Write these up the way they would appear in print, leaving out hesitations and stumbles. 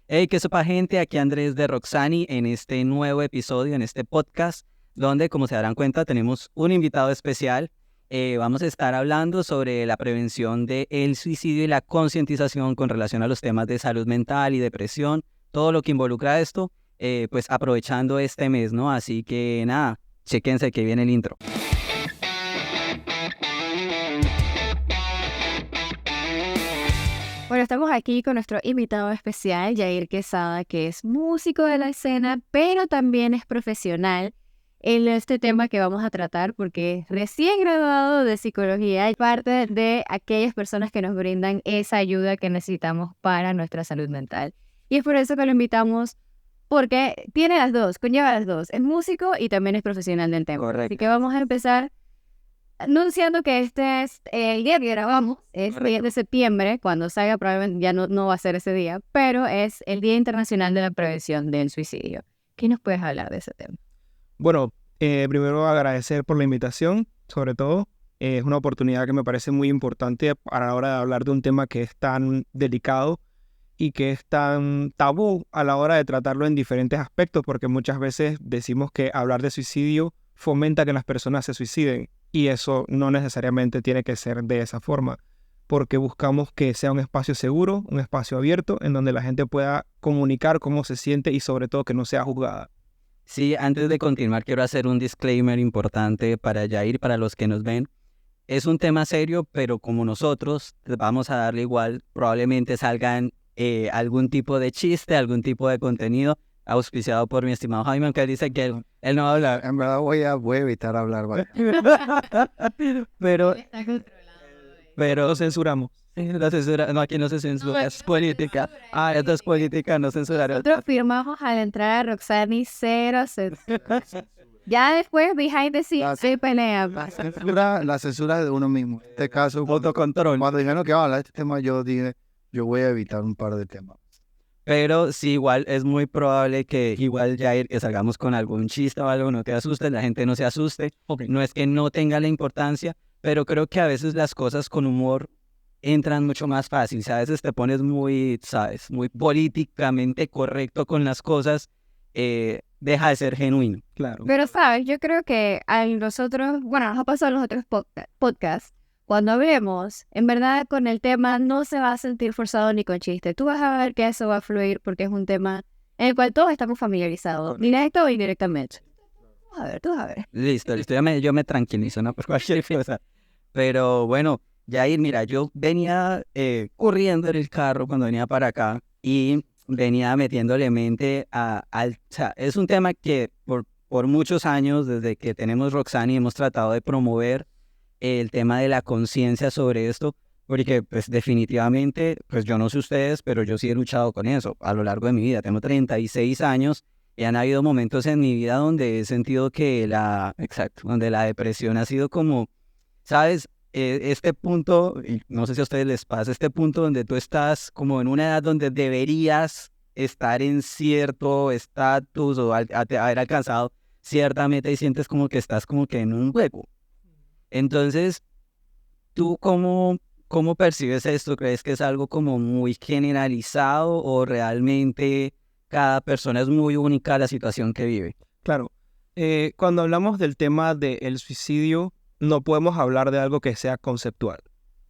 Hey, qué sopa gente, aquí Andrés de Roxani en este nuevo episodio, en este podcast, donde como se darán cuenta tenemos un invitado especial. Vamos a estar hablando sobre la prevención del suicidio y la concientización con relación a los temas de salud mental y depresión, todo lo que involucra esto, pues aprovechando este mes, ¿no? Así que nada, chequense que viene el intro. Bueno, estamos aquí con nuestro invitado especial, Yair Quesada, que es músico de la escena, pero también es profesional en este tema que vamos a tratar, porque es recién graduado de psicología y parte de aquellas personas que nos brindan esa ayuda que necesitamos para nuestra salud mental. Y es por eso que lo invitamos, porque tiene las dos, conlleva las dos, es músico y también es profesional del tema. Correcto. Así que vamos a empezar anunciando que este es el día que grabamos, es el 10 de septiembre, cuando salga probablemente ya no va a ser ese día, pero es el Día Internacional de la Prevención del Suicidio. ¿Qué nos puedes hablar de ese tema? Bueno, primero agradecer por la invitación, sobre todo. Es una oportunidad que me parece muy importante a la hora de hablar de un tema que es tan delicado y que es tan tabú a la hora de tratarlo en diferentes aspectos, porque muchas veces decimos que hablar de suicidio fomenta que las personas se suiciden, y eso no necesariamente tiene que ser de esa forma, porque buscamos que sea un espacio seguro, un espacio abierto, en donde la gente pueda comunicar cómo se siente y sobre todo que no sea juzgada. Sí, antes de continuar quiero hacer un disclaimer importante para Yair, para los que nos ven. Es un tema serio, pero como nosotros vamos a darle igual, probablemente salgan algún tipo de chiste, algún tipo de contenido auspiciado por mi estimado Jaime, que dice que él no va a hablar. En verdad voy a evitar hablar. Pero Lo censuramos. la censura, no, aquí no se censura, No, es política. Esto es política, no censurar. Nosotros firmamos al entrar a Roxani cero censura. Ya después, behind the scenes, se pelea. La censura de uno mismo. En este caso, Autocontrol. cuando dijeron que iba a hablar de este tema, yo dije, yo voy a evitar un par de temas. Pero sí, igual es muy probable que igual Jair, que salgamos con algún chiste o algo, no te asustes, la gente no se asuste. No es que no tenga la importancia, pero creo que a veces las cosas con humor entran mucho más fácil. Si a veces te pones muy, ¿sabes? Muy políticamente correcto con las cosas, deja de ser genuino. Claro. Pero, ¿sabes? Yo creo que a nosotros, bueno, nos ha pasado en los otros podcasts, cuando hablemos, en verdad con el tema no se va a sentir forzado ni con chiste. Tú vas a ver que eso va a fluir porque es un tema en el cual todos estamos familiarizados, directo o indirectamente. Tú vas a ver. Listo, yo me tranquilizo, ¿no? Por cualquier cosa. Pero bueno, Jair, mira, yo venía corriendo en el carro cuando venía para acá y venía metiéndole mente o sea, es un tema que por muchos años, desde que tenemos Roxani, hemos tratado de promover el tema de la conciencia sobre esto, porque pues definitivamente, pues yo no sé ustedes, pero yo sí he luchado con eso a lo largo de mi vida. Tengo 36 años y han habido momentos en mi vida donde he sentido que donde la depresión ha sido como, ¿sabes? Este punto, y no sé si a ustedes les pasa, este punto donde tú estás como en una edad donde deberías estar en cierto estatus o haber alcanzado cierta meta y sientes como que estás como que en un hueco. Entonces, ¿tú cómo percibes esto? ¿Crees que es algo como muy generalizado o realmente cada persona es muy única a la situación que vive? Claro. Cuando hablamos del tema del suicidio, no podemos hablar de algo que sea conceptual.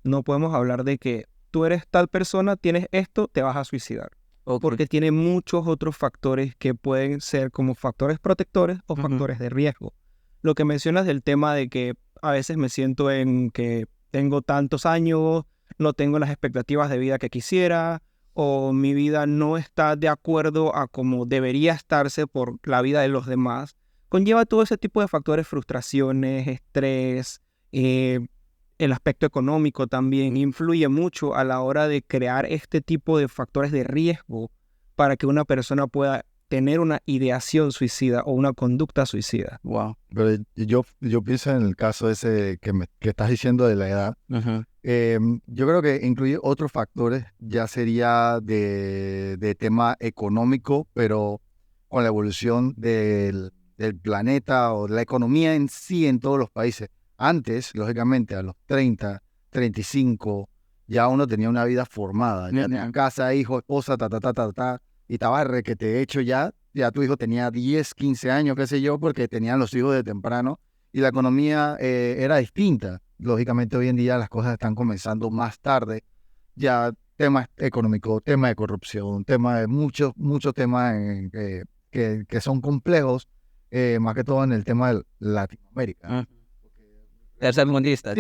No podemos hablar de que tú eres tal persona, tienes esto, te vas a suicidar. Ok. Porque tiene muchos otros factores que pueden ser como factores protectores o factores de riesgo. Lo que mencionas del tema de que a veces me siento en que tengo tantos años, no tengo las expectativas de vida que quisiera, o mi vida no está de acuerdo a como debería estarse por la vida de los demás, conlleva todo ese tipo de factores, frustraciones, estrés, el aspecto económico también influye mucho a la hora de crear este tipo de factores de riesgo para que una persona pueda tener una ideación suicida o una conducta suicida. Wow. Pero yo pienso en el caso ese que estás diciendo de la edad. Yo creo que incluye otros factores, ya sería de tema económico, pero con la evolución del planeta o de la economía en sí en todos los países. Antes, lógicamente, a los 30, 35, ya uno tenía una vida formada. Ya tenía casa, hijos, esposa, y estaba requete hecho ya tu hijo tenía 10, 15 años, qué sé yo, porque tenían los hijos de temprano y la economía era distinta. Lógicamente hoy en día las cosas están comenzando más tarde, ya temas económicos, temas de corrupción, temas de muchos temas que son complejos, más que todo en el tema de Latinoamérica. Tercermundistas.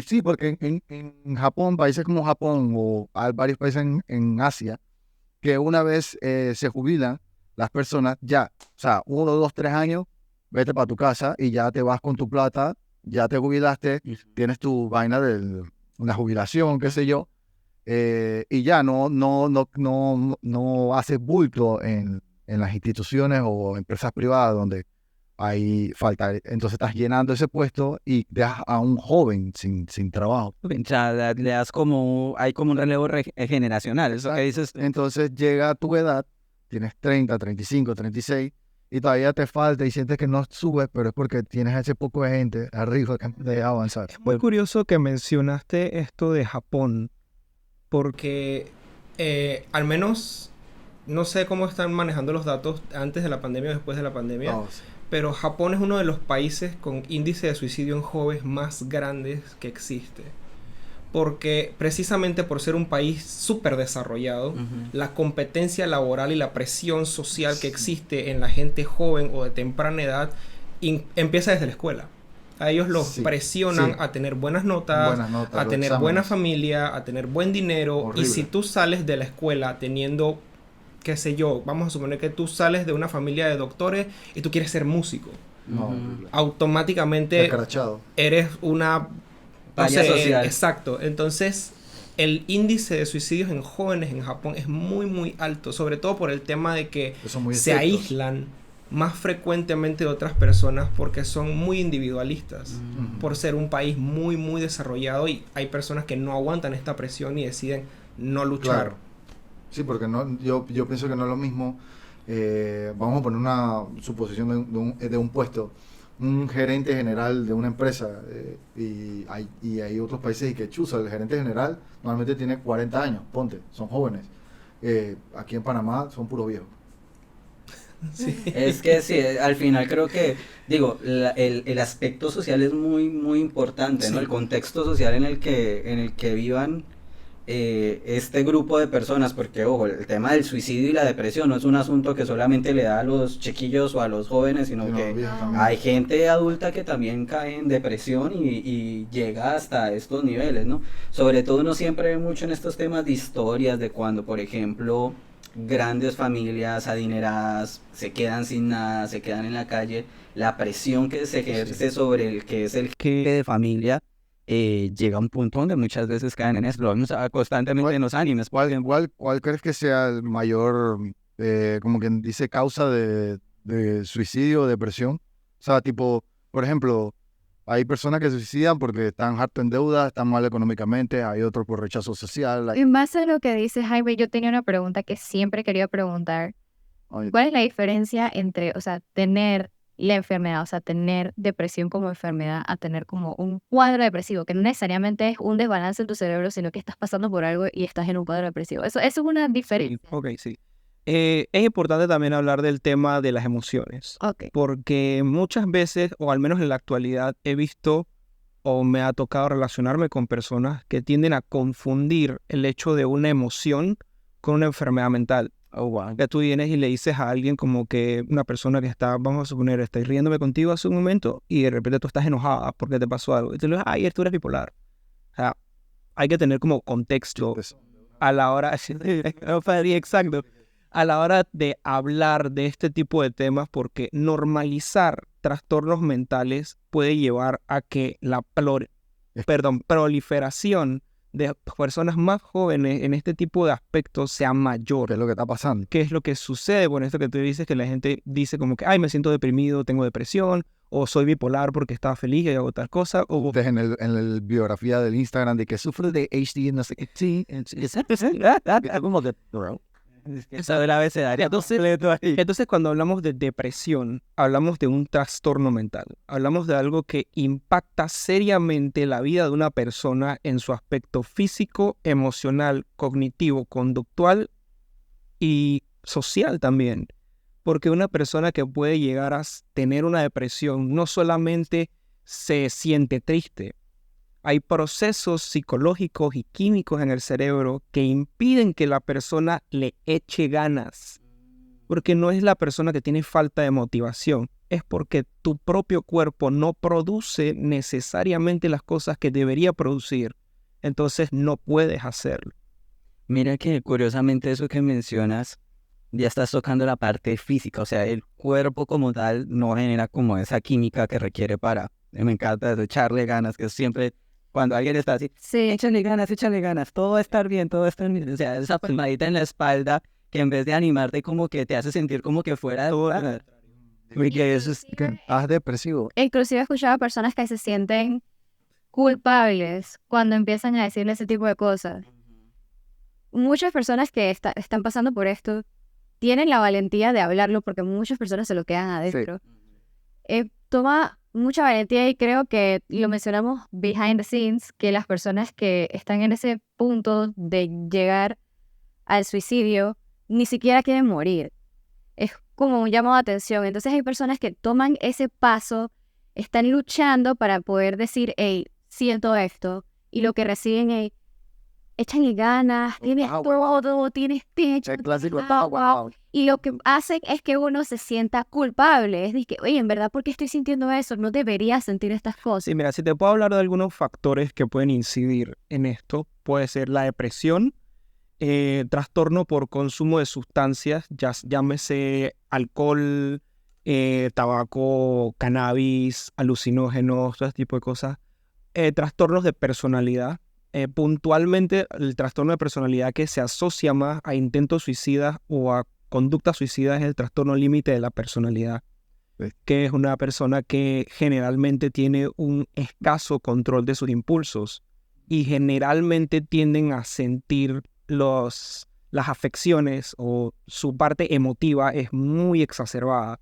Sí, porque en Japón, países como Japón o hay varios países en Asia, que una vez se jubilan las personas, ya, o sea, 1, 2, 3 años, vete para tu casa y ya te vas con tu plata, ya te jubilaste, tienes tu vaina de una jubilación, qué sé yo, y ya no haces bulto en las instituciones o empresas privadas donde hay falta. Entonces estás llenando ese puesto y dejas a un joven sin trabajo. O sea, le das hay como un relevo generacional, eso que dices tú. Entonces llega a tu edad, tienes 30, 35, 36, y todavía te falta y sientes que no subes, pero es porque tienes ese poco de gente arriba que de avanzar. Es muy curioso que mencionaste esto de Japón, porque al menos no sé cómo están manejando los datos antes de la pandemia o después de la pandemia, Sí. pero Japón es uno de los países con índice de suicidio en jóvenes más grandes que existe. Porque precisamente por ser un país súper desarrollado, la competencia laboral y la presión social que existe en la gente joven o de temprana edad empieza desde la escuela. A ellos los presionan a tener buenas notas, a tener buena familia, a tener buen dinero. Horrible. Y si tú sales de la escuela teniendo, qué sé yo, vamos a suponer que tú sales de una familia de doctores y tú quieres ser músico, automáticamente Escrachado. eres una Falla social. Exacto. Entonces, el índice de suicidios en jóvenes en Japón es muy, muy alto. Sobre todo por el tema de que se aíslan más frecuentemente de otras personas porque son muy individualistas. Por ser un país muy, muy desarrollado y hay personas que no aguantan esta presión y deciden no luchar. Claro. Sí, porque yo pienso que no es lo mismo. Vamos a poner una suposición de un puesto. Un gerente general de una empresa y hay otros países y que chuza, el gerente general normalmente tiene 40 años, ponte, son jóvenes. Aquí en Panamá son puros viejos. Sí. Es que sí, al final creo que, digo, el aspecto social es muy, muy importante, ¿no? Sí. El contexto social en el que vivan este grupo de personas, porque, ojo, el tema del suicidio y la depresión no es un asunto que solamente le da a los chiquillos o a los jóvenes, sino que hay gente adulta que también cae en depresión y llega hasta estos niveles, ¿no? Sobre todo uno siempre ve mucho en estos temas de historias de cuando, por ejemplo, grandes familias adineradas se quedan sin nada, se quedan en la calle, la presión que se ejerce sobre el que es el jefe de familia llega a un punto donde muchas veces caen en eso, lo vemos constantemente en los animes. ¿Cuál crees que sea el mayor, como quien dice, causa de suicidio o depresión? O sea, tipo, por ejemplo, hay personas que se suicidan porque están hartos en deuda, están mal económicamente, hay otros por rechazo social. En base a lo que dice Jaime, yo tenía una pregunta que siempre quería preguntar. ¿Cuál es la diferencia entre, o sea, tener la enfermedad, o sea, tener depresión como enfermedad, a tener como un cuadro depresivo, que no necesariamente es un desbalance en tu cerebro, sino que estás pasando por algo y estás en un cuadro depresivo? Eso es una diferencia. Ok, sí. Es importante también hablar del tema de las emociones. Okay. Porque muchas veces, o al menos en la actualidad, he visto o me ha tocado relacionarme con personas que tienden a confundir el hecho de una emoción con una enfermedad mental. Que tú vienes y le dices a alguien como que una persona que está, vamos a suponer, está riéndome contigo hace un momento y de repente tú estás enojada porque te pasó algo. Y tú le dices, ay, tú eres bipolar. O sea, hay que tener como contexto a la hora... Exacto. A la hora de hablar de este tipo de temas, porque normalizar trastornos mentales puede llevar a que la proliferación de personas más jóvenes en este tipo de aspectos sea mayor. ¿Qué es lo que está pasando? ¿Qué es lo que sucede con esto que tú dices? Que la gente dice como que, ay, me siento deprimido, tengo depresión, o soy bipolar porque estaba feliz y hago tal cosa. O en la biografía del Instagram de que sufre de HD, no sé qué. Sí, como que... Esa del abecedario. Entonces, cuando hablamos de depresión, hablamos de un trastorno mental. Hablamos de algo que impacta seriamente la vida de una persona en su aspecto físico, emocional, cognitivo, conductual y social también, porque una persona que puede llegar a tener una depresión no solamente se siente triste, hay procesos psicológicos y químicos en el cerebro que impiden que la persona le eche ganas, porque no es la persona que tiene falta de motivación, es porque tu propio cuerpo no produce necesariamente las cosas que debería producir, entonces no puedes hacerlo. Mira que curiosamente eso que mencionas, ya estás tocando la parte física, o sea, el cuerpo como tal no genera como esa química que requiere para, me encanta eso, echarle ganas, que siempre cuando alguien está así, Sí, échale ganas, todo va a estar bien, todo va a estar bien, o sea, esa palmadita en la espalda que en vez de animarte como que te hace sentir como que fuera de lugar, porque eso es... Depresivo. inclusive he escuchado a personas que se sienten culpables cuando empiezan a decirle ese tipo de cosas. Muchas personas que están pasando por esto tienen la valentía de hablarlo porque muchas personas se lo quedan adentro. Toma mucha valentía y creo que lo mencionamos behind the scenes, que las personas que están en ese punto de llegar al suicidio ni siquiera quieren morir. Es como un llamado de atención. Entonces hay personas que toman ese paso, están luchando para poder decir, hey, siento esto. Y lo que reciben es, échale ganas, tienes todo, tienes techo. El clásico. Wow. Y lo que hacen es que uno se sienta culpable. Es de que, oye, en verdad, ¿por qué estoy sintiendo eso? No debería sentir estas cosas. Sí, mira, si te puedo hablar de algunos factores que pueden incidir en esto, puede ser la depresión, trastorno por consumo de sustancias, llámese alcohol, tabaco, cannabis, alucinógenos, todo ese tipo de cosas, trastornos de personalidad. Puntualmente, el trastorno de personalidad que se asocia más a intentos suicidas o a conductas suicidas es el trastorno límite de la personalidad, que es una persona que generalmente tiene un escaso control de sus impulsos y generalmente tienden a sentir las afecciones o su parte emotiva es muy exacerbada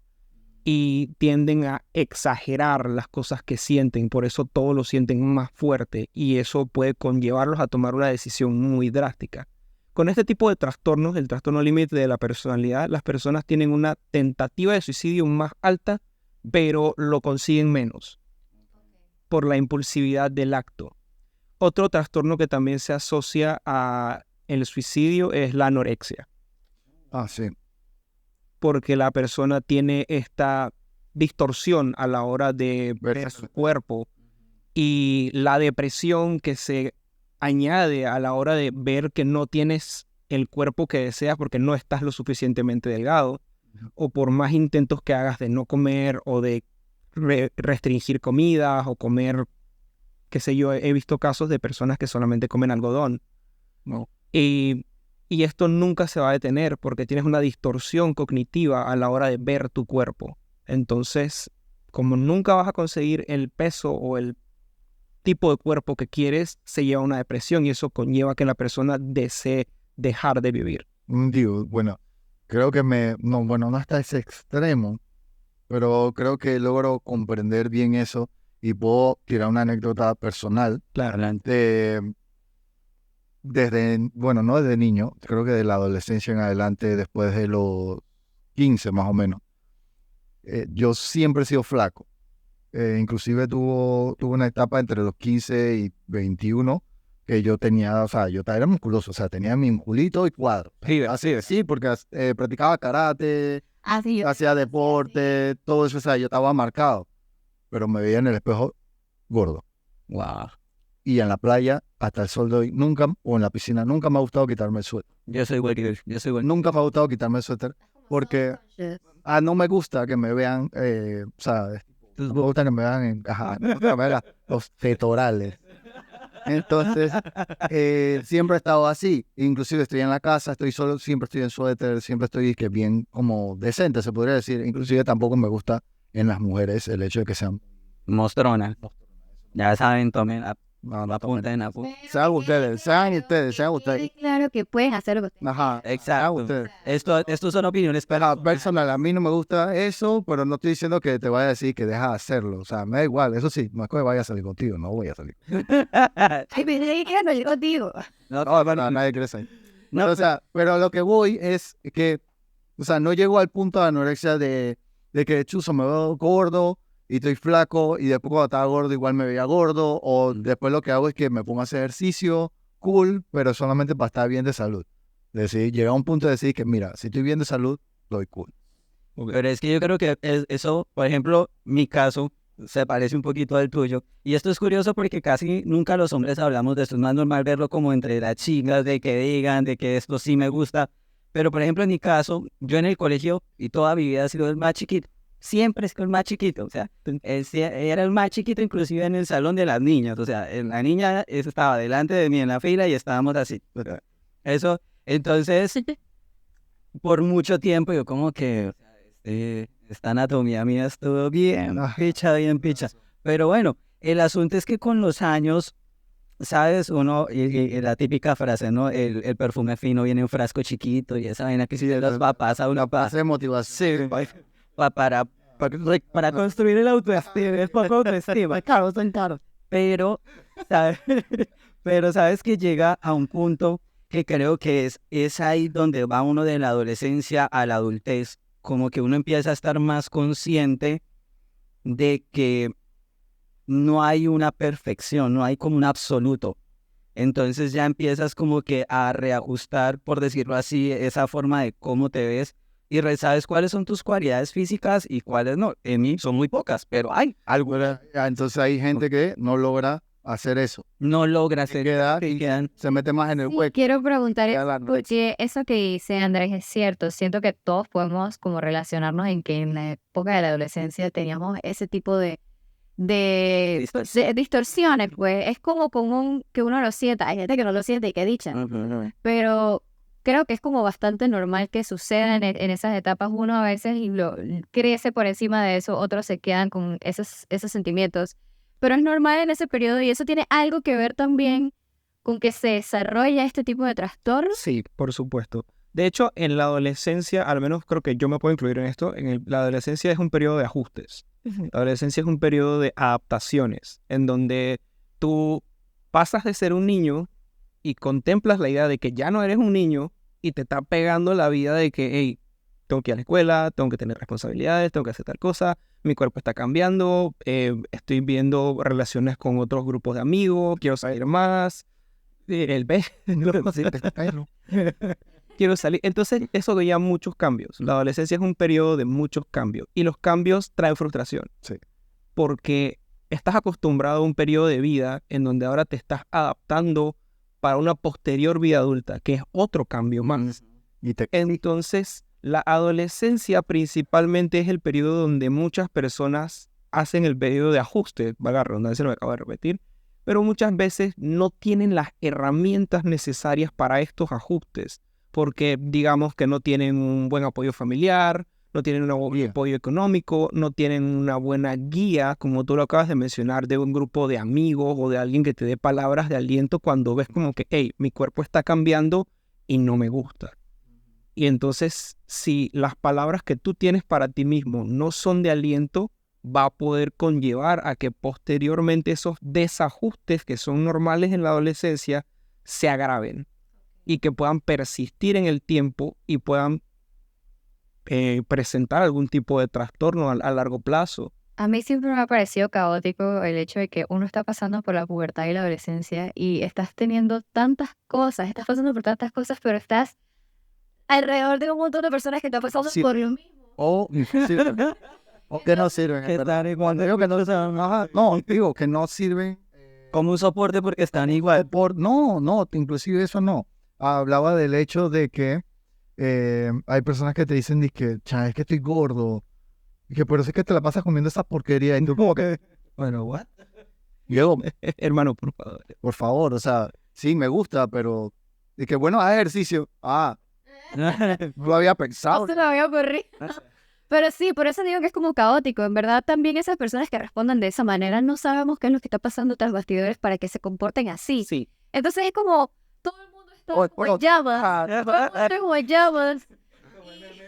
y tienden a exagerar las cosas que sienten, por eso todo lo sienten más fuerte y eso puede conllevarlos a tomar una decisión muy drástica. Con este tipo de trastornos, el trastorno límite de la personalidad, las personas tienen una tentativa de suicidio más alta, pero lo consiguen menos por la impulsividad del acto. Otro trastorno que también se asocia a el suicidio es la anorexia. Sí. Porque la persona tiene esta distorsión a la hora de ver su cuerpo y la depresión que se añade a la hora de ver que no tienes el cuerpo que deseas porque no estás lo suficientemente delgado o por más intentos que hagas de no comer o de restringir comidas o comer, qué sé yo, he visto casos de personas que solamente comen algodón. No. Y esto nunca se va a detener porque tienes una distorsión cognitiva a la hora de ver tu cuerpo. Entonces, como nunca vas a conseguir el peso o el tipo de cuerpo que quieres, se lleva a una depresión y eso conlleva que la persona desee dejar de vivir. Digo, bueno, creo que no hasta ese extremo, pero creo que logro comprender bien eso y puedo tirar una anécdota personal. Claro. No desde niño, creo que de la adolescencia en adelante, después de los 15 más o menos, yo siempre he sido flaco. Inclusive tuve una etapa entre los 15 y 21 que yo tenía, o sea, yo era musculoso, o sea, tenía mi musculito y cuadro. Sí, porque practicaba karate, hacía deporte, todo eso, o sea, yo estaba marcado, pero me veía en el espejo gordo. Wow. Y en la playa, hasta el sol de hoy, nunca, o en la piscina, nunca me ha gustado quitarme el suéter. Yo soy igual. Nunca me ha gustado quitarme el suéter porque no me gusta que me vean, o sea, me gusta que me vean los pectorales. Entonces, siempre he estado así. Inclusive estoy en la casa, estoy solo, siempre estoy en suéter, siempre estoy bien como decente, se podría decir. Inclusive tampoco me gusta en las mujeres el hecho de que sean Mostrona. Ya saben, tomen apunten. Sean ustedes. Claro que pueden hacerlo. Ajá, Exacto. Estos son opiniones personal. A mí no me gusta eso, pero no estoy diciendo que te vaya a decir que deja de hacerlo. O sea, me da igual. Eso sí, no es que vaya a salir contigo, no voy a salir. Ay, pero yo quiero salir contigo. No, nadie quiere salir. No, o sea, pero lo que voy es que O sea, no llego al punto de anorexia de que chuzo me veo gordo y estoy flaco y después cuando estaba gordo igual me veía gordo, o después lo que hago es que me pongo a hacer ejercicio, cool, pero solamente para estar bien de salud. Es decir, llega a un punto de decir que mira, si estoy bien de salud, estoy cool. Pero es que yo creo que eso, por ejemplo, mi caso se parece un poquito al tuyo. Y esto es curioso porque casi nunca los hombres hablamos de esto. Es más normal verlo como entre las chicas, de que digan, de que esto sí me gusta. Pero, por ejemplo, en mi caso, yo en el colegio y toda mi vida he sido el más chiquito. Siempre es el más chiquito. O sea, era el más chiquito inclusive en el salón de las niñas. O sea, la niña estaba delante de mí en la fila y estábamos así. Eso, entonces, por mucho tiempo yo como que... esta anatomía mía estuvo bien picha, bien picha. Pero bueno, el asunto es que con los años, ¿sabes? Uno, y la típica frase, ¿no? El perfume fino viene en un frasco chiquito y esa vaina que si de los papás a uno Hace motivación. sí, para construir el autoestima, el poco autoestima, claro, son caros. Pero, ¿sabes? Pero sabes que llega a un punto que creo que es ahí donde va uno de la adolescencia a la adultez, como que uno empieza a estar más consciente de que no hay una perfección, no hay como un absoluto. Entonces ya empiezas como que a reajustar, por decirlo así, esa forma de cómo te ves y sabes cuáles son tus cualidades físicas y cuáles no. En mí son muy pocas, pero hay algunas. Entonces hay gente que no logra hacer eso. No logras Se queda y se mete más en el Sí, hueco. quiero preguntar, Ya la porque eso que dice Andrés es cierto. Siento que todos podemos como relacionarnos en que en la época de la adolescencia teníamos ese tipo de distorsiones, pues es como común que uno lo sienta. Hay gente que no lo siente y que dicha, pero creo que es como bastante normal que suceda en esas etapas. Uno a veces crece por encima de eso, otros se quedan con esos sentimientos. Pero es normal en ese periodo y eso tiene algo que ver también con que se desarrolla este tipo de trastornos. Sí, por supuesto. De hecho, en la adolescencia, al menos creo que yo me puedo incluir en esto, la adolescencia es un periodo de ajustes. La adolescencia es un periodo de adaptaciones, en donde tú pasas de ser un niño y contemplas la idea de que ya no eres un niño y te está pegando la vida de que, hey, tengo que ir a la escuela, tengo que tener responsabilidades, tengo que hacer tal cosa, mi cuerpo está cambiando, estoy viendo relaciones con otros grupos de amigos, quiero salir más, quiero salir. Entonces eso veía muchos cambios. La adolescencia es un periodo de muchos cambios y los cambios traen frustración. Sí. Porque estás acostumbrado a un periodo de vida en donde ahora te estás adaptando para una posterior vida adulta, que es otro cambio más. Entonces, la adolescencia principalmente es el periodo donde muchas personas hacen el periodo de ajuste, valga la redundancia, lo acabo de repetir, pero muchas veces no tienen las herramientas necesarias para estos ajustes, porque digamos que no tienen un buen apoyo familiar, no tienen un buen apoyo económico, no tienen una buena guía, como tú lo acabas de mencionar, de un grupo de amigos o de alguien que te dé palabras de aliento cuando ves como que, hey, mi cuerpo está cambiando y no me gusta. Y entonces, si las palabras que tú tienes para ti mismo no son de aliento, va a poder conllevar a que posteriormente esos desajustes que son normales en la adolescencia se agraven y que puedan persistir en el tiempo y puedan presentar algún tipo de trastorno a largo plazo. A mí siempre me ha parecido caótico el hecho de que uno está pasando por la pubertad y la adolescencia y estás teniendo tantas cosas, estás pasando por tantas cosas, pero estás alrededor de un montón de personas que están pasando por lo mismo. O que no sirven. Cuando digo que no sirven, no, digo que no sirven como un soporte porque están igual. No, inclusive eso no. Hablaba del hecho de que hay personas que te dicen es que estoy gordo. Y que por eso es que te la pasas comiendo esa porquería. Y tú como que, bueno, ¿what? Yo, hermano, por favor, o sea, sí, me gusta, pero... Y que bueno, haz ejercicio. No lo había pensado. No se me había ocurrido. Pero sí, por eso digo que es como caótico. En verdad, también esas personas que respondan de esa manera no sabemos qué es lo que está pasando tras bastidores para que se comporten así. Sí. Entonces es como, todo el mundo está en llamas. Todo el mundo está en llamas.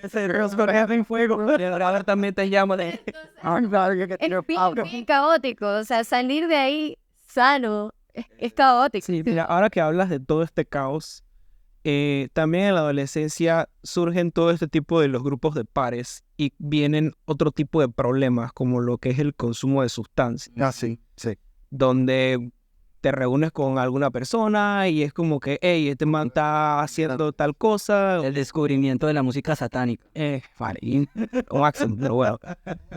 Ese Dios corriendo en fuego. Ahora también te llamo de... Es bien caótico. O sea, salir de ahí sano es caótico. Sí, mira, ahora que hablas de todo este caos, también en la adolescencia surgen todo este tipo de los grupos de pares y vienen otro tipo de problemas como lo que es el consumo de sustancias. Ah, sí, sí. Donde te reúnes con alguna persona y es como que, hey, este man está haciendo tal cosa. El descubrimiento de la música satánica. Vale, un accent, pero bueno.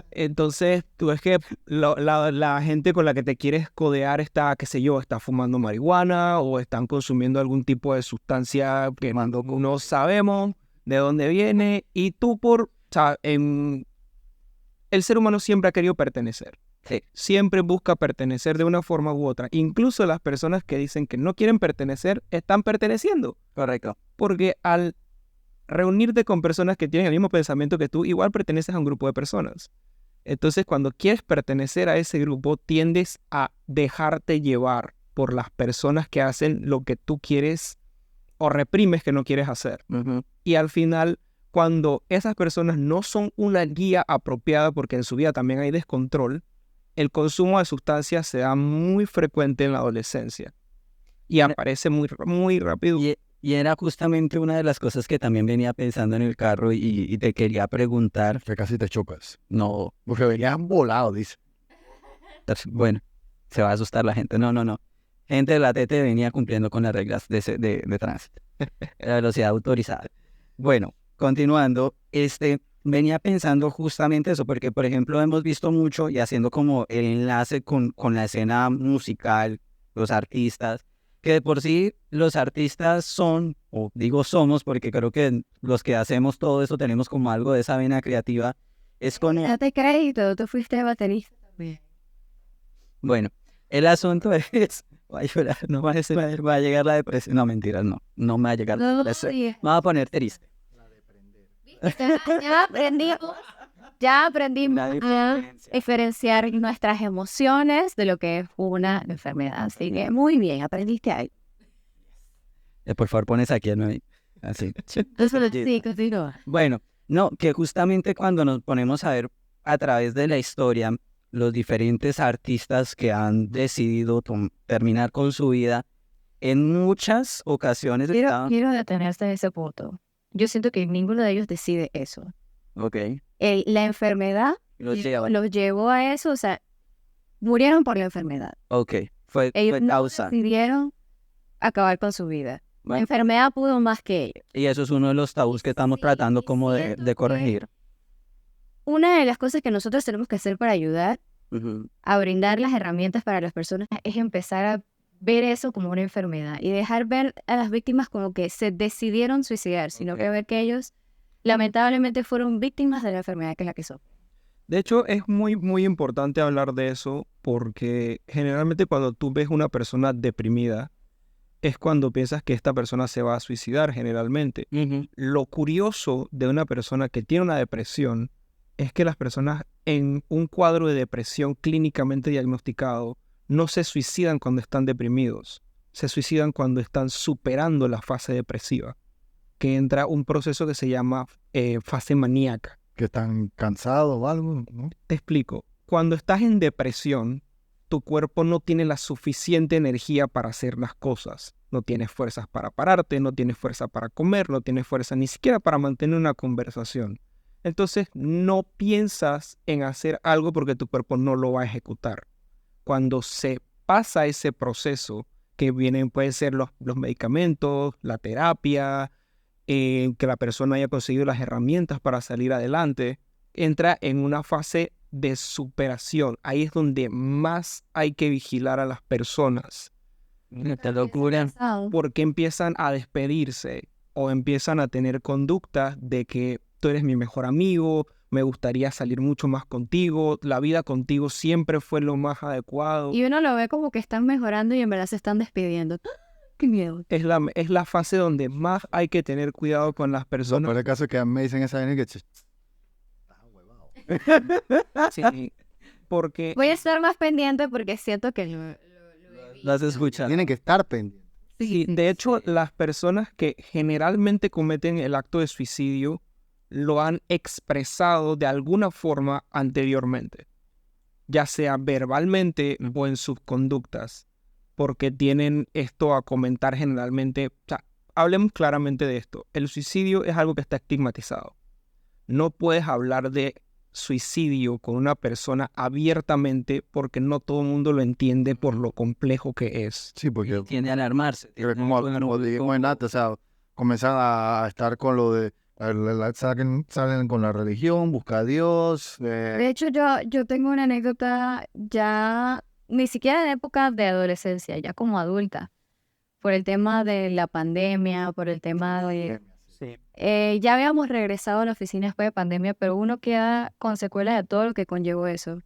Entonces, tú ves que la gente con la que te quieres codear está, qué sé yo, está fumando marihuana o están consumiendo algún tipo de sustancia que no sabemos de dónde viene. Y tú o sea, el ser humano siempre ha querido pertenecer. Sí. Siempre busca pertenecer de una forma u otra. Incluso las personas que dicen que no quieren pertenecer están perteneciendo. Correcto. Porque al reunirte con personas que tienen el mismo pensamiento que tú, igual perteneces a un grupo de personas. Entonces, cuando quieres pertenecer a ese grupo, tiendes a dejarte llevar por las personas que hacen lo que tú quieres o reprimes que no quieres hacer. Uh-huh. Y al final, cuando esas personas no son una guía apropiada, porque en su vida también hay descontrol, el consumo de sustancias se da muy frecuente en la adolescencia y aparece muy rápido. Y era justamente una de las cosas que también venía pensando en el carro y te quería preguntar. Que casi te chocas. No, Porque venían volados, dice. bueno, se va a asustar la gente. No. Gente de la TT venía cumpliendo con las reglas de tránsito. La velocidad autorizada. Bueno, continuando, venía pensando justamente eso, porque por ejemplo hemos visto mucho y haciendo como el enlace con la escena musical, los artistas, que de por sí los artistas son, o digo somos, porque creo que los que hacemos todo eso tenemos como algo de esa vena creativa, es como... Date crédito, tú fuiste baterista también. Bueno, el asunto es... Voy a llorar, no va a llegar la depresión. No, mentiras, no me va a llegar la depresión. Me va a poner triste. Ya aprendimos a diferenciar nuestras emociones de lo que es una enfermedad. Así que muy bien, aprendiste ahí. Por favor, pones aquí, ¿no? Así. Sí, continúa. Bueno, no, que justamente cuando nos ponemos a ver a través de la historia los diferentes artistas que han decidido terminar con su vida, en muchas ocasiones Quiero detenerse en ese punto. Yo siento que ninguno de ellos decide eso. Ok. La enfermedad los llevó a eso, o sea, murieron por la enfermedad. Ok, fue causa. Decidieron acabar con su vida. Bueno. La enfermedad pudo más que ellos. Y eso es uno de los tabús que estamos tratando como de corregir. Una de las cosas que nosotros tenemos que hacer para ayudar a brindar las herramientas para las personas es empezar a ver eso como una enfermedad y dejar ver a las víctimas como que se decidieron suicidar, sino que ver que ellos lamentablemente fueron víctimas de la enfermedad que es la que son. De hecho, es muy importante hablar de eso porque generalmente cuando tú ves una persona deprimida es cuando piensas que esta persona se va a suicidar generalmente. Lo curioso de una persona que tiene una depresión es que las personas en un cuadro de depresión clínicamente diagnosticado no se suicidan cuando están deprimidos, se suicidan cuando están superando la fase depresiva, que entra un proceso que se llama fase maníaca. Que están cansados o algo, ¿no? Te explico. Cuando estás en depresión, tu cuerpo no tiene la suficiente energía para hacer las cosas. No tienes fuerzas para pararte, no tienes fuerza para comer, no tienes fuerza ni siquiera para mantener una conversación. Entonces no piensas en hacer algo porque tu cuerpo no lo va a ejecutar. Cuando se pasa ese proceso, que pueden ser los medicamentos, la terapia, que la persona haya conseguido las herramientas para salir adelante, entra en una fase de superación. Ahí es donde más hay que vigilar a las personas. Te locura. Porque empiezan a despedirse o empiezan a tener conductas de que tú eres mi mejor amigo, me gustaría salir mucho más contigo, la vida contigo siempre fue lo más adecuado. Y uno lo ve como que están mejorando y en verdad se están despidiendo. ¡Qué miedo! Es la fase donde más hay que tener cuidado con las personas. Por el caso que me dicen esa vaina que... Sí, porque... Voy a estar más pendiente porque siento que Las escuchas. Tienen que estar pendientes. Sí, de hecho, las personas que generalmente cometen el acto de suicidio lo han expresado de alguna forma anteriormente, ya sea verbalmente o en sus conductas, porque tienen esto a comentar generalmente. O sea, hablemos claramente de esto. El suicidio es algo que está estigmatizado. No puedes hablar de suicidio con una persona abiertamente porque no todo el mundo lo entiende por lo complejo que es. Sí, porque Tiende a alarmarse. como dijimos en antes, o sea, comienzan a estar con lo de, salen con la religión, busca a Dios. De hecho, yo tengo una anécdota ya, ni siquiera en época de adolescencia, ya como adulta, por el tema de la pandemia, por el tema de... Sí. Ya habíamos regresado a la oficina después de pandemia, pero uno queda con secuelas de todo lo que conllevó eso.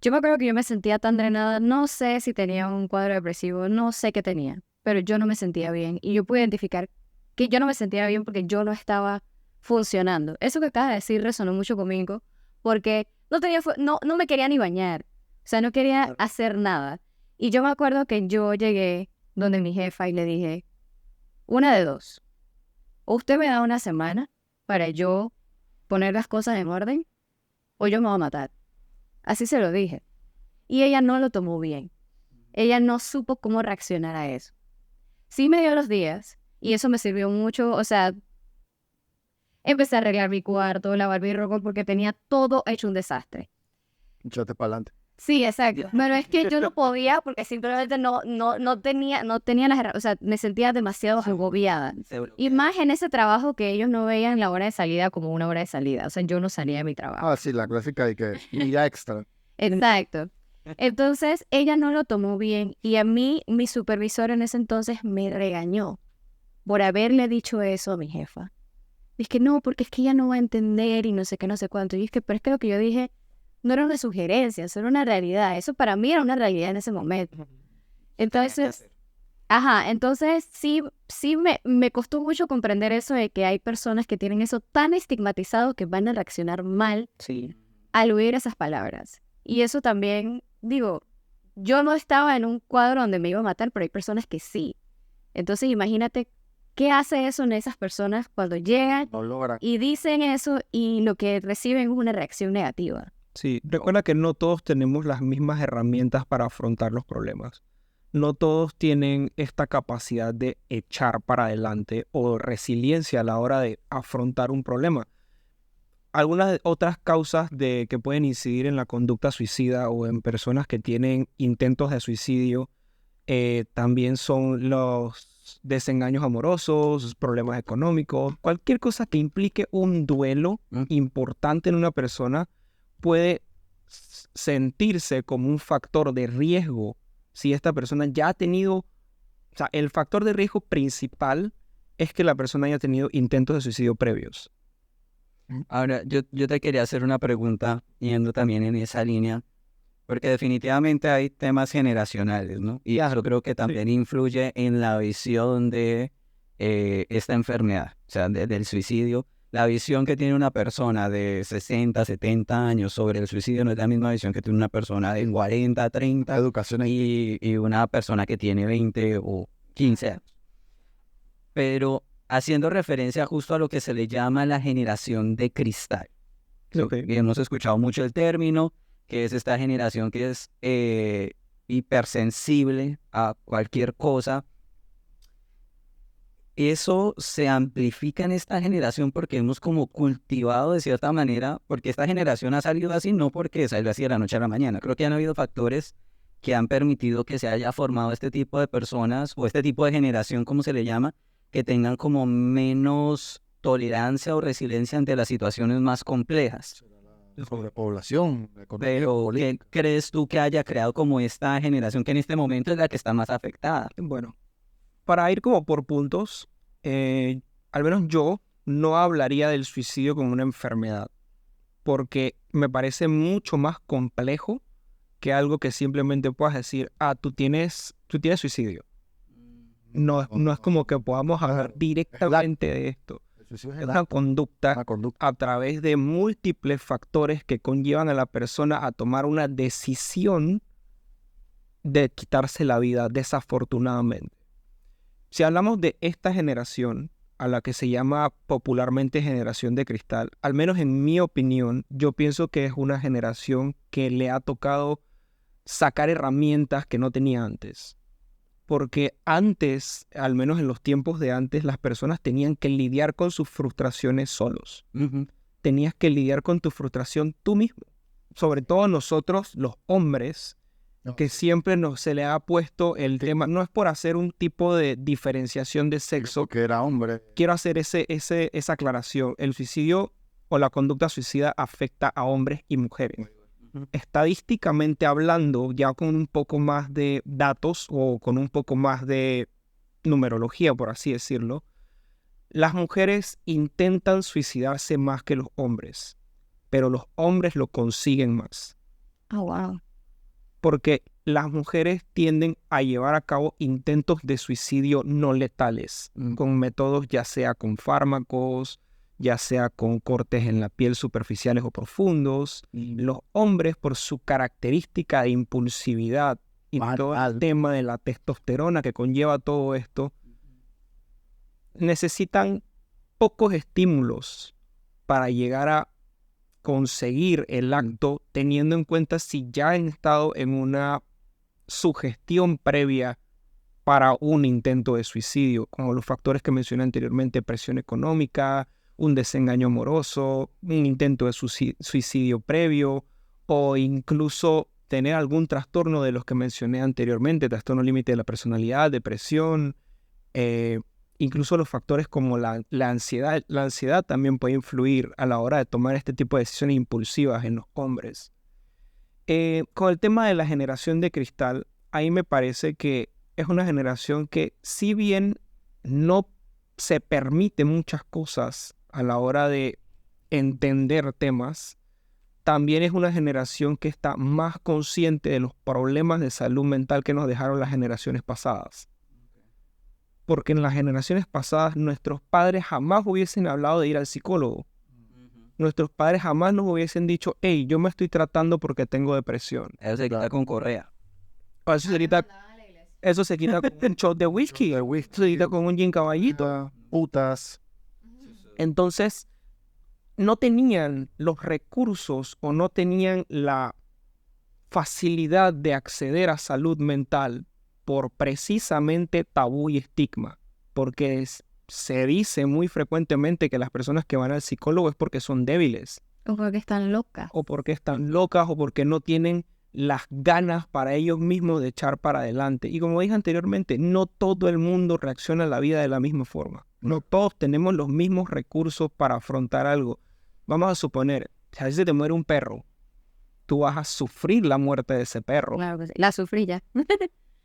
Yo me acuerdo que yo me sentía tan drenada, no sé si tenía un cuadro depresivo, no sé qué tenía, pero yo no me sentía bien. Y yo pude identificar que yo no me sentía bien porque yo no estaba funcionando. Eso que acabas de decir resonó mucho conmigo, porque no me quería ni bañar, o sea, no quería hacer nada. Y yo me acuerdo que yo llegué donde mi jefa y le dije, una de dos. O usted me da una semana para yo poner las cosas en orden, o yo me voy a matar. Así se lo dije. Y ella no lo tomó bien. Ella no supo cómo reaccionar a eso. Sí me dio los días, y eso me sirvió mucho. O sea, empecé a arreglar mi cuarto, lavar mi ropa, porque tenía todo hecho un desastre. Échate para adelante. Sí, exacto. Pero es que yo no podía porque simplemente no tenía las herramientas. O sea, me sentía demasiado agobiada. Y más en ese trabajo que ellos no veían la hora de salida como una hora de salida. O sea, yo no salía de mi trabajo. Ah, sí, la clásica y que milla extra. Exacto. Entonces, ella no lo tomó bien. Y a mí, mi supervisor en ese entonces me regañó por haberle dicho eso a mi jefa. Es que no, porque es que ella no va a entender y no sé qué, no sé cuánto. Y es que, pero es que lo que yo dije no era una sugerencia, eso era una realidad. Eso para mí era una realidad en ese momento. Entonces, entonces sí me costó mucho comprender eso de que hay personas que tienen eso tan estigmatizado que van a reaccionar mal al oír esas palabras. Y eso también, digo, yo no estaba en un cuadro donde me iba a matar, pero hay personas que sí. Entonces imagínate qué hace eso en esas personas cuando llegan No logra. y dicen eso y lo que reciben es una reacción negativa. Sí, recuerda que no todos tenemos las mismas herramientas para afrontar los problemas. No todos tienen esta capacidad de echar para adelante o resiliencia a la hora de afrontar un problema. Algunas otras causas que pueden incidir en la conducta suicida o en personas que tienen intentos de suicidio también son los desengaños amorosos, problemas económicos, cualquier cosa que implique un duelo importante en una persona puede sentirse como un factor de riesgo si esta persona ya ha tenido, o sea, el factor de riesgo principal es que la persona haya tenido intentos de suicidio previos. Ahora, yo te quería hacer una pregunta, yendo también en esa línea, porque definitivamente hay temas generacionales, ¿no? Y yo creo que también influye en la visión de esta enfermedad, o sea, del suicidio. La visión que tiene una persona de 60, 70 años sobre el suicidio no es la misma visión que tiene una persona de 40, 30 Educación y una persona que tiene 20 o 15 años. Pero haciendo referencia justo a lo que se le llama la generación de cristal. Okay. Y hemos escuchado mucho el término, que es esta generación que es hipersensible a cualquier cosa. Eso se amplifica en esta generación porque hemos como cultivado de cierta manera, porque esta generación ha salido así, no porque salió así de la noche a la mañana. Creo que han habido factores que han permitido que se haya formado este tipo de personas o este tipo de generación, como se le llama, que tengan como menos tolerancia o resiliencia ante las situaciones más complejas. sobrepoblación. Pero, ¿qué crees tú que haya creado como esta generación que en este momento es la que está más afectada? Bueno, para ir como por puntos, al menos yo no hablaría del suicidio como una enfermedad, porque me parece mucho más complejo que algo que simplemente puedas decir, tú tienes suicidio. No es como que podamos hablar directamente de esto. Es una conducta a través de múltiples factores que conllevan a la persona a tomar una decisión de quitarse la vida, desafortunadamente. Si hablamos de esta generación, a la que se llama popularmente generación de cristal, al menos en mi opinión, yo pienso que es una generación que le ha tocado sacar herramientas que no tenía antes. porque antes, al menos en los tiempos de antes, las personas tenían que lidiar con sus frustraciones solos. Tenías que lidiar con tu frustración tú mismo. Sobre todo nosotros, los hombres, que siempre se le ha puesto el tema, no es por hacer un tipo de diferenciación de sexo. Que era hombre. Quiero hacer esa aclaración. El suicidio o la conducta suicida afecta a hombres y mujeres. Estadísticamente hablando, ya con un poco más de datos o con un poco más de numerología, por así decirlo, las mujeres intentan suicidarse más que los hombres, pero los hombres lo consiguen más. Oh, wow. Porque las mujeres tienden a llevar a cabo intentos de suicidio no letales, con métodos ya sea con fármacos, ya sea con cortes en la piel superficiales o profundos. Los hombres, por su característica de impulsividad y todo el tema de la testosterona que conlleva todo esto, necesitan pocos estímulos para llegar a conseguir el acto, teniendo en cuenta si ya han estado en una sugestión previa para un intento de suicidio, como los factores que mencioné anteriormente: presión económica, un desengaño amoroso, un intento de suicidio previo, o incluso tener algún trastorno de los que mencioné anteriormente: trastorno límite de la personalidad, depresión, incluso los factores como la ansiedad. La ansiedad también puede influir a la hora de tomar este tipo de decisiones impulsivas en los hombres. Con el tema de la generación de cristal, ahí me parece que es una generación que, si bien no se permite muchas cosas a la hora de entender temas, también es una generación que está más consciente de los problemas de salud mental que nos dejaron las generaciones pasadas. Porque en las generaciones pasadas nuestros padres jamás hubiesen hablado de ir al psicólogo. Nuestros padres jamás nos hubiesen dicho: hey, yo me estoy tratando porque tengo depresión. Eso se quita con correa. Eso se quita con un shot de whisky. Se quita con un gin caballito. Putas. Entonces, no tenían los recursos o no tenían la facilidad de acceder a salud mental por precisamente tabú y estigma. Porque se dice muy frecuentemente que las personas que van al psicólogo es porque son débiles. O porque están locas. O porque están locas, o porque no tienen las ganas para ellos mismos de echar para adelante. Y como dije anteriormente, no todo el mundo reacciona a la vida de la misma forma. No todos tenemos los mismos recursos para afrontar algo. Vamos a suponer, si se te muere un perro, tú vas a sufrir la muerte de ese perro. Claro que sí. La sufrí ya.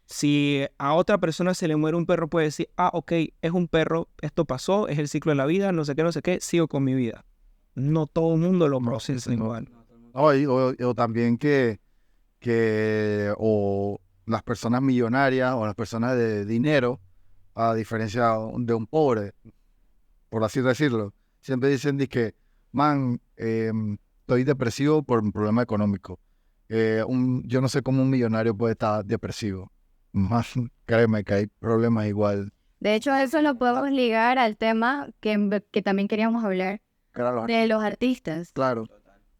Si a otra persona se le muere un perro, puede decir: ah, ok, es un perro, esto pasó, es el ciclo de la vida, no sé qué, sigo con mi vida. No todo el mundo lo procesa igual. O también que o las personas millonarias o las personas de dinero, a diferencia de un pobre, por así decirlo, siempre dicen que, man, estoy depresivo por un problema económico. Yo no sé cómo un millonario puede estar depresivo. Más, créeme que hay problemas igual. De hecho, eso lo podemos ligar al tema que también queríamos hablar de los artistas. Claro.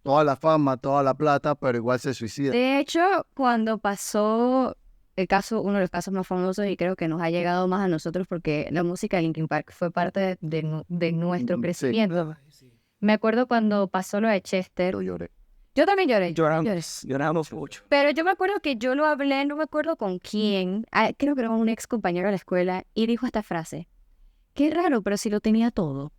Toda la fama, toda la plata, pero igual se suicida. De hecho, cuando pasó el caso, uno de los casos más famosos, y creo que nos ha llegado más a nosotros porque la música de Linkin Park fue parte de nuestro crecimiento. Sí. Me acuerdo cuando pasó lo de Chester. Yo lloré. Yo también lloré. Lloramos mucho. Pero yo me acuerdo que yo lo hablé, no me acuerdo con quién, creo que era un ex compañero de la escuela, y dijo esta frase: qué raro, pero si lo tenía todo.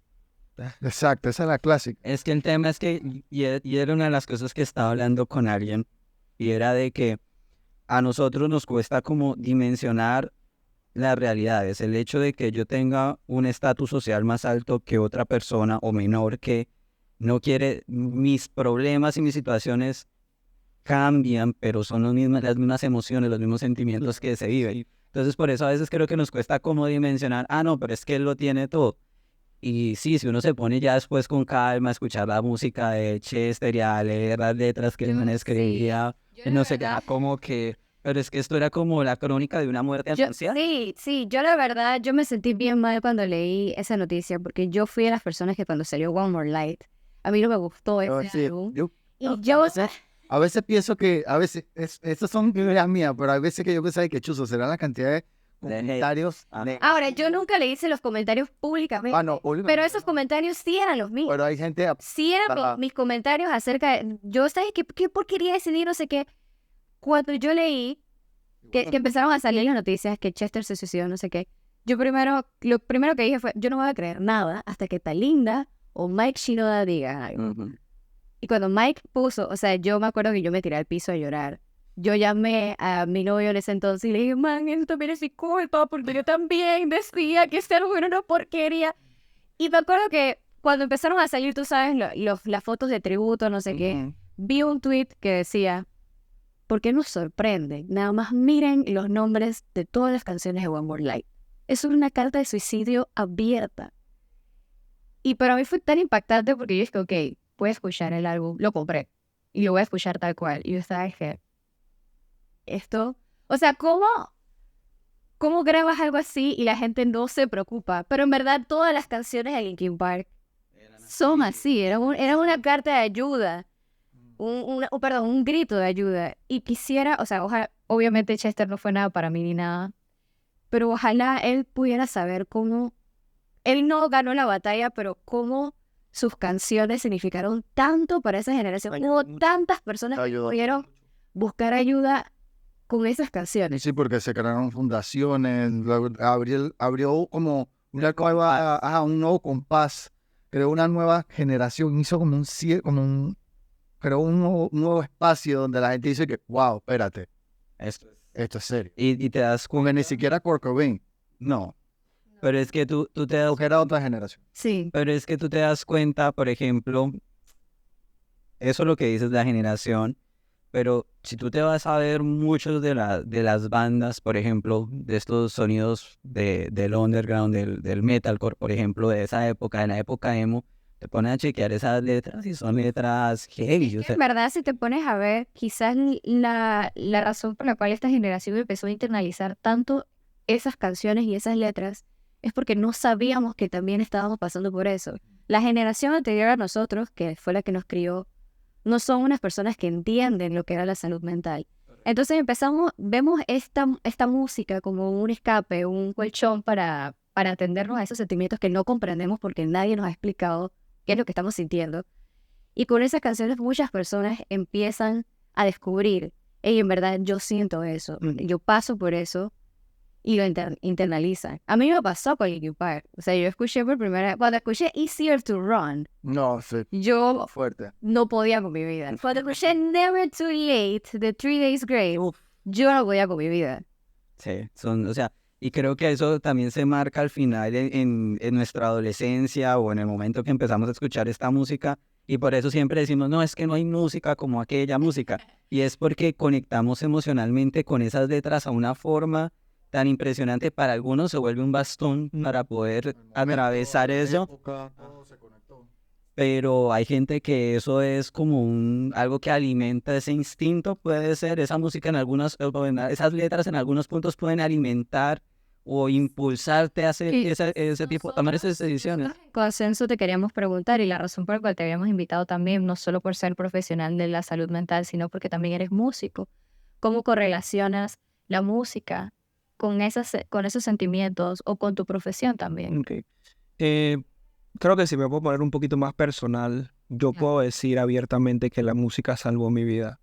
Exacto, esa es la clásica. Es que el tema es que, y era una de las cosas que estaba hablando con alguien, y era de que a nosotros nos cuesta como dimensionar las realidades. El hecho de que yo tenga un estatus social más alto que otra persona o menor, que no quiere, mis problemas y mis situaciones cambian, pero son las mismas emociones, los mismos sentimientos que se viven. Entonces por eso a veces creo que nos cuesta como dimensionar: ah, no, pero es que él lo tiene todo. Y sí, si uno se pone ya después con calma a escuchar la música de Chester y a leer las letras que él escribía, no sé, como que... Pero es que esto era como la crónica de una muerte anunciada. Sí, yo la verdad, yo me sentí bien mal cuando leí esa noticia, porque yo fui de las personas que cuando salió One More Light, a mí no me gustó ese álbum. A veces pienso que, esas son ideas mías, pero hay veces que yo pensaba que chuzo, será la cantidad de comentarios. Ahora, yo nunca le hice los comentarios públicamente, No, pero esos comentarios sí eran los míos. Pero hay gente... Sí eran Ajá. mis comentarios acerca de... Yo, ¿sabes qué porquería decidí? No sé qué. Cuando yo leí que empezaron a salir las noticias que Chester se suicidó, no sé qué, lo primero que dije fue, yo no voy a creer nada hasta que Talinda o Mike Shinoda diga algo. Y cuando Mike puso, o sea, yo me acuerdo que yo me tiré al piso a llorar. Yo llamé a mi novio en ese entonces y le dije, man, esto también es mi culpa, porque yo también decía que este álbum era una porquería. Y me acuerdo que cuando empezaron a salir, tú sabes, las fotos de tributo, no sé qué, vi un tweet que decía, ¿por qué nos sorprende? Nada más miren los nombres de todas las canciones de One More Life. Es una carta de suicidio abierta. Y para mí fue tan impactante porque yo dije, ok, voy a escuchar el álbum, lo compré y lo voy a escuchar tal cual. Y yo estaba, dije, esto, o sea, ¿cómo grabas algo así y la gente no se preocupa? Pero en verdad todas las canciones de Linkin Park son así, era una carta de ayuda, un grito de ayuda. Y quisiera, o sea, obviamente Chester no fue nada para mí ni nada, pero ojalá él pudiera saber cómo, él no ganó la batalla, pero cómo sus canciones significaron tanto para esa generación. Hubo tantas personas que pudieron buscar ayuda con esas canciones. Sí, porque se crearon fundaciones, abrió como un nuevo compás, creó una nueva generación, hizo como creó un nuevo espacio donde la gente dice que, wow, espérate, esto es serio. Y te das Como que ni siquiera Kurt Cobain, No, pero es que tú te das... porque era otra generación. Sí. Pero es que tú te das cuenta, por ejemplo, eso es lo que dices de la generación, pero si tú te vas a ver muchos de las bandas, por ejemplo, de estos sonidos del underground, del metalcore, por ejemplo, de esa época, de la época emo, te pones a chequear esas letras y son letras heavy. O sea, En verdad, si te pones a ver, quizás la razón por la cual esta generación empezó a internalizar tanto esas canciones y esas letras es porque no sabíamos que también estábamos pasando por eso. La generación anterior a nosotros, que fue la que nos crió, no son unas personas que entienden lo que era la salud mental. Entonces vemos esta música como un escape, un colchón para atendernos a esos sentimientos que no comprendemos porque nadie nos ha explicado qué es lo que estamos sintiendo. Y con esas canciones muchas personas empiezan a descubrir, hey, en verdad yo siento eso, yo paso por eso, y lo internalizan. A mí me pasó con Linkin Park. O sea, yo escuché por primera vez, cuando escuché Easier to Run, No, sí, yo fuerte. no podía con mi vida. Cuando escuché Never Too Late de 3 Days Grace, yo no podía con mi vida. sí, o sea, y creo que eso también se marca al final en nuestra adolescencia o en el momento que empezamos a escuchar esta música, y por eso siempre decimos, no, es que no hay música como aquella música, y es porque conectamos emocionalmente con esas letras a una forma tan impresionante. Para algunos se vuelve un bastón para poder atravesar eso, pero hay gente que eso es como algo que alimenta ese instinto, puede ser, esa música esas letras en algunos puntos pueden alimentar o impulsarte a hacer ese tipo, tomar esas decisiones. Consenso, te queríamos preguntar, y la razón por la cual te habíamos invitado también, no solo por ser profesional de la salud mental, sino porque también eres músico. ¿Cómo correlacionas la música con esos sentimientos o con tu profesión también? Okay. Creo que si me puedo poner un poquito más personal, yo puedo decir abiertamente que la música salvó mi vida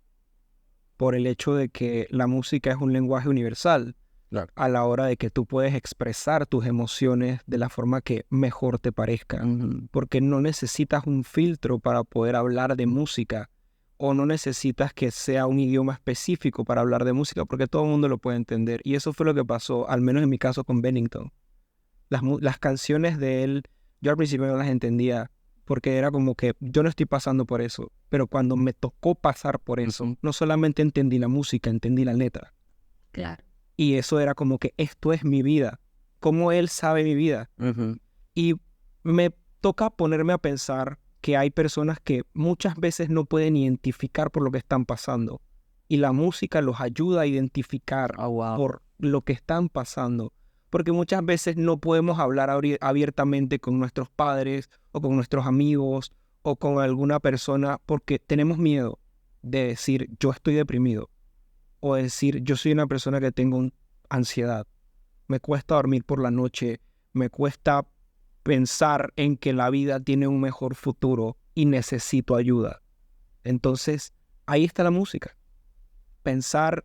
por el hecho de que la música es un lenguaje universal. Claro. A la hora de que tú puedes expresar tus emociones de la forma que mejor te parezca, porque no necesitas un filtro para poder hablar de música, o no necesitas que sea un idioma específico para hablar de música, porque todo el mundo lo puede entender. Y eso fue lo que pasó, al menos en mi caso con Bennington. Las canciones de él, yo al principio no las entendía, porque era como que yo no estoy pasando por eso, pero cuando me tocó pasar por eso, no solamente entendí la música, entendí la letra. Claro. Y eso era como que esto es mi vida, cómo él sabe mi vida. Y me toca ponerme a pensar que hay personas que muchas veces no pueden identificar por lo que están pasando. Y la música los ayuda a identificar por lo que están pasando. Porque muchas veces no podemos hablar abiertamente con nuestros padres o con nuestros amigos o con alguna persona porque tenemos miedo de decir yo estoy deprimido o decir yo soy una persona que tengo ansiedad. me cuesta dormir por la noche, me cuesta pensar en que la vida tiene un mejor futuro y necesito ayuda. Entonces, ahí está la música. Pensar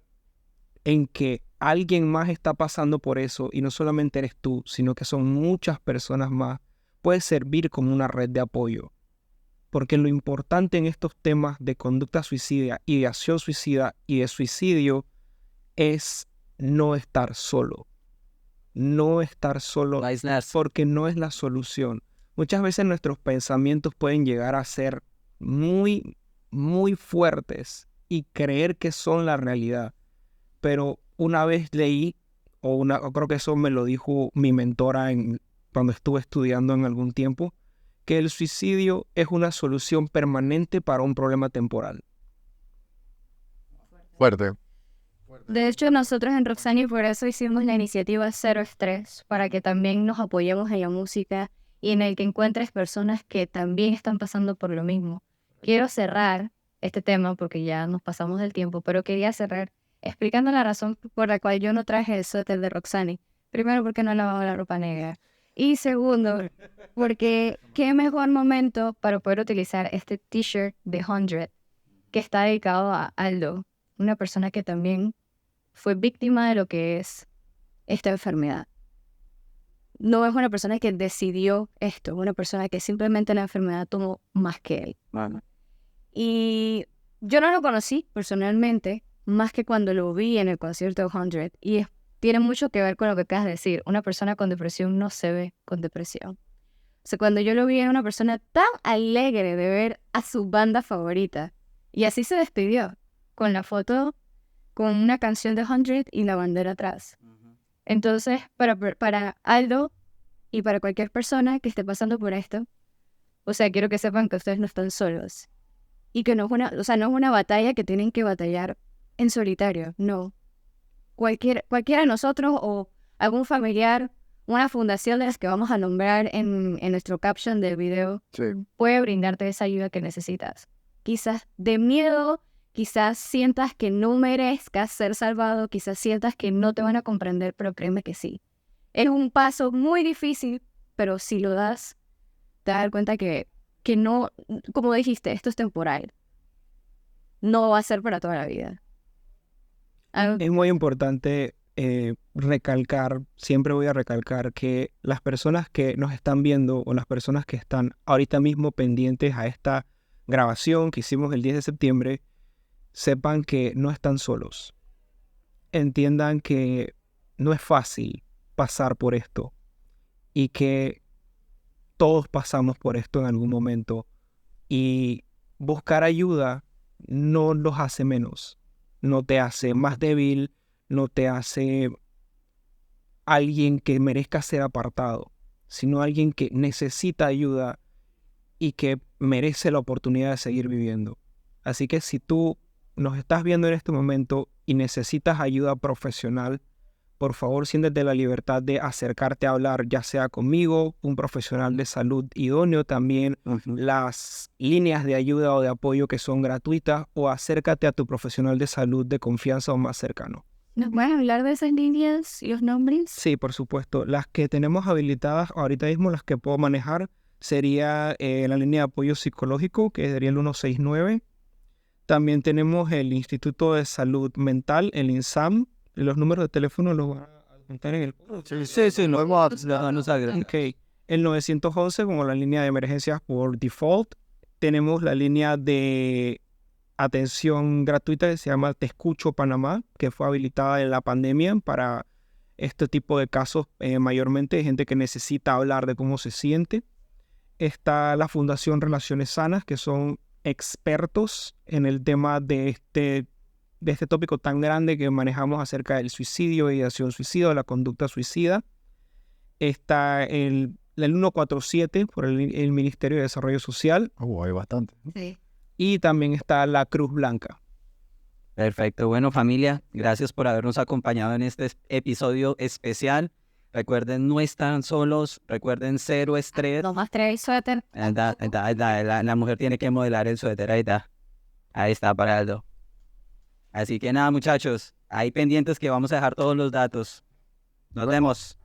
en que alguien más está pasando por eso y no solamente eres tú, sino que son muchas personas más, puede servir como una red de apoyo. Porque lo importante en estos temas de conducta suicida, ideación suicida y de suicidio es no estar solo. No estar solo porque no es la solución. Muchas veces nuestros pensamientos pueden llegar a ser muy, muy fuertes y creer que son la realidad. Pero una vez leí, o creo que eso me lo dijo mi mentora cuando estuve estudiando en algún tiempo, que el suicidio es una solución permanente para un problema temporal. Fuerte. De hecho, nosotros en Roxani por eso hicimos la iniciativa Cero Estrés, para que también nos apoyemos en la música y en el que encuentres personas que también están pasando por lo mismo. Quiero cerrar este tema porque ya nos pasamos del tiempo, pero quería cerrar explicando la razón por la cual yo no traje el suéter de Roxani. Primero, porque no lavaba la ropa negra. Y segundo, porque qué mejor momento para poder utilizar este t-shirt de 100 que está dedicado a Aldo, una persona que también fue víctima de lo que es esta enfermedad. No es una persona que decidió esto, es una persona que simplemente la enfermedad tomó más que él. Bueno. Y yo no lo conocí personalmente, más que cuando lo vi en el concierto de 100. Y tiene mucho que ver con lo que acabas de decir. Una persona con depresión no se ve con depresión. O sea, cuando yo lo vi, era una persona tan alegre de ver a su banda favorita. Y así se despidió, con la foto, con una canción de 100 y la bandera atrás. Entonces, para Aldo y para cualquier persona que esté pasando por esto, o sea, quiero que sepan que ustedes no están solos. Y que no es una batalla que tienen que batallar en solitario, no. Cualquiera de nosotros o algún familiar, una fundación de las que vamos a nombrar en nuestro caption del video, Sí. puede brindarte esa ayuda que necesitas. Quizás de miedo, quizás sientas que no merezcas ser salvado, quizás sientas que no te van a comprender, pero créeme que sí. Es un paso muy difícil, pero si lo das, te das cuenta que no, como dijiste, esto es temporal. No va a ser para toda la vida. Es muy importante recalcar, siempre voy a recalcar que las personas que nos están viendo o las personas que están ahorita mismo pendientes a esta grabación que hicimos el 10 de septiembre, sepan que no están solos. Entiendan que no es fácil pasar por esto y que todos pasamos por esto en algún momento y buscar ayuda no los hace menos, no te hace más débil, no te hace alguien que merezca ser apartado, sino alguien que necesita ayuda y que merece la oportunidad de seguir viviendo. Así que si tú nos estás viendo en este momento y necesitas ayuda profesional, por favor siéntete la libertad de acercarte a hablar, ya sea conmigo, un profesional de salud idóneo, también las líneas de ayuda o de apoyo que son gratuitas, o acércate a tu profesional de salud de confianza o más cercano. ¿Nos van a hablar de esas líneas y los nombres? Sí, por supuesto. Las que tenemos habilitadas ahorita mismo, las que puedo manejar, sería la línea de apoyo psicológico, que sería el 169. También tenemos el Instituto de Salud Mental, el INSAM. Y los números de teléfono los van a apuntar en el... Sí, no nos agrega. Ok. El 911 como la línea de emergencias por default. Tenemos la línea de atención gratuita que se llama Te Escucho Panamá, que fue habilitada en la pandemia para este tipo de casos, mayormente de gente que necesita hablar de cómo se siente. Está la Fundación Relaciones Sanas, que son expertos en el tema de este tópico tan grande que manejamos acerca del suicidio, ideación suicida, la conducta suicida. Está el 147 por el Ministerio de Desarrollo Social. Hay bastante. Sí. Y también está la Cruz Blanca. Perfecto. Bueno, familia, gracias por habernos acompañado en este episodio especial. Recuerden, no están solos. Recuerden, cero estrés. Nomás trae el suéter. La mujer tiene que modelar el suéter. Ahí está para Aldo. Así que nada, muchachos, ahí pendientes que vamos a dejar todos los datos. Nos vemos.